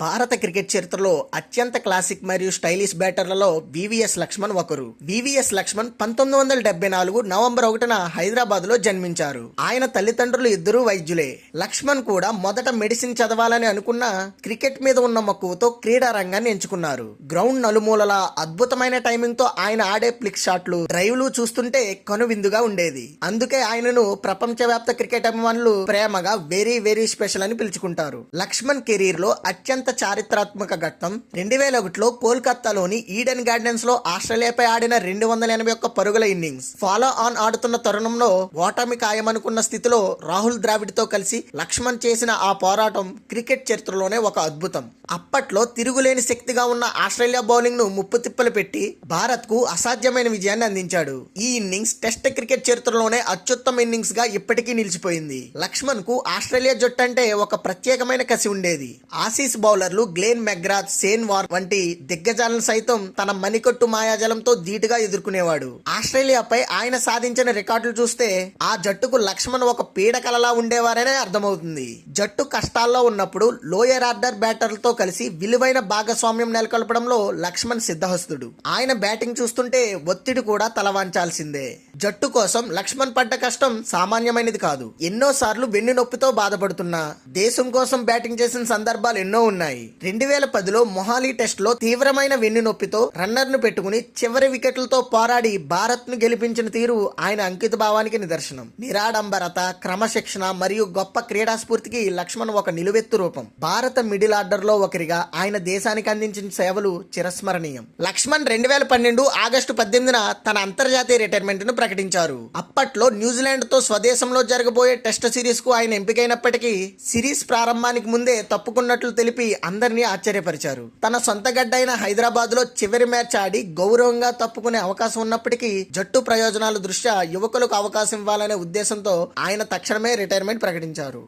భారత క్రికెట్ చరిత్రలో అత్యంత క్లాసిక్ మరియు స్టైలిష్ బ్యాటర్లలో వివిఎస్ లక్ష్మణ్ ఒకరు. వివిఎస్ లక్ష్మణ్ 1974 నవంబర్ 1న హైదరాబాద్ లో జన్మించారు. ఆయన తల్లిదండ్రులు ఇద్దరూ వైద్యులే. లక్ష్మణ్ కూడా మొదట మెడిసిన్ చదవాలని అనుకున్న క్రికెట్ మీద ఉన్న మక్కువతో క్రీడా రంగాన్ని ఎంచుకున్నారు. గ్రౌండ్ నలుమూలలా అద్భుతమైన టైమింగ్ తో ఆయన ఆడే ఫ్లిక్ షాట్లు, డ్రైవ్లు చూస్తుంటే కనువిందుగా ఉండేది. అందుకే ఆయనను ప్రపంచవ్యాప్త క్రికెట్ అభిమానులు ప్రేమగా వెరీ వెరీ స్పెషల్ అని పిలుచుకుంటారు. లక్ష్మణ్ కెరీర్ లో అత్యంత చారిత్రాత్మక ఘట్టం 2001లో కోల్కతాలోని ఈడెన్ గార్డెన్స్ లో ఆస్ట్రేలియాపై ఆడిన 281 పరుగుల ఇన్నింగ్స్. ఫాలో ఆన్ ఆడుతున్న తరుణంలో ఓటమి ఖాయమనుకున్న స్థితిలో రాహుల్ ద్రావిడ్ తో కలిసి లక్ష్మణ్ చేసిన ఆ పోరాటం క్రికెట్ చరిత్రలోనే ఒక అద్భుతం. అప్పట్లో తిరుగులేని శక్తిగా ఉన్న ఆస్ట్రేలియా బౌలింగ్ ను ముప్పు తిప్పలు పెట్టి భారత్ కు అసాధ్యమైన విజయాన్ని అందించాడు. ఈ ఇన్నింగ్స్ టెస్ట్ క్రికెట్ చరిత్రలోనే అత్యుత్తమ ఇన్నింగ్స్ గా ఇప్పటికీ నిలిచిపోయింది. లక్ష్మణ్ కు ఆస్ట్రేలియా జట్టు అంటే ఒక ప్రత్యేకమైన కసి ఉండేది. ఆసీస్ బౌలర్లు గ్లెన్ మెగ్రాత్, షేన్ వార్న్ వంటి దిగ్గజాలను సైతం తన మణికట్టు మాయాజలంతో ధీటుగా ఎదుర్కొనేవాడు. ఆస్ట్రేలియాపై ఆయన సాధించిన రికార్డులు చూస్తే ఆ జట్టుకు లక్ష్మణ్ ఒక పీడకలలా ఉండేవారనే అర్థమవుతుంది. జట్టు కష్టాల్లో ఉన్నప్పుడు లోయర్ ఆర్డర్ బ్యాటర్లతో కలిసి విలువైన భాగస్వామ్యం నెలకొల్పడంలో లక్ష్మణ్ సిద్ధహస్తుడు. ఆయన బ్యాటింగ్ చూస్తుంటే ఒత్తిడి కూడా తలవంచాల్సిందే. జట్టు కోసం లక్ష్మణ్ పడ్డ కష్టం సామాన్యమైనది కాదు. ఎన్నోసార్లు వెన్ను నొప్పితో బాధపడుతున్నా దేశం కోసం బ్యాటింగ్ చేసిన సందర్భాలు ఎన్నో ఉన్నాయి. 2010లో మొహాలీ టెస్ట్ లో తీవ్రమైన వెన్ను నొప్పితో రన్నర్ ను పెట్టుకుని చివరి వికెట్లతో పోరాడి భారత్ ను గెలిపించిన తీరు ఆయన అంకిత భావానికి నిదర్శనం. నిరాడంబరత, క్రమశిక్షణ మరియు గొప్ప క్రీడా స్ఫూర్తికి లక్ష్మణ్ ఒక నిలువెత్తు రూపం. భారత మిడిల్ ఆర్డర్ లో ఒకరిగా ఆయన దేశానికి అందించిన సేవలు చిరస్మరణీయం. లక్ష్మణ్ 2012 ఆగస్టు 18న తన అంతర్జాతీయ రిటైర్మెంట్ ను ప్రకటించారు. అప్పట్లో న్యూజిలాండ్ తో స్వదేశంలో జరగబోయే టెస్ట్ సిరీస్ కు ఆయన ఎంపికైనప్పటికీ సిరీస్ ప్రారంభానికి ముందే తప్పుకున్నట్లు తెలిపి అందరినీ ఆశ్చర్యపరిచారు. తన సొంత గడ్డ అయిన హైదరాబాద్ లో చివరి మ్యాచ్ ఆడి గౌరవంగా తప్పుకునే అవకాశం ఉన్నప్పటికీ జట్టు ప్రయోజనాల దృష్ట్యా యువకులకు అవకాశం ఇవ్వాలనే ఉద్దేశంతో ఆయన తక్షణమే రిటైర్మెంట్ ప్రకటించారు.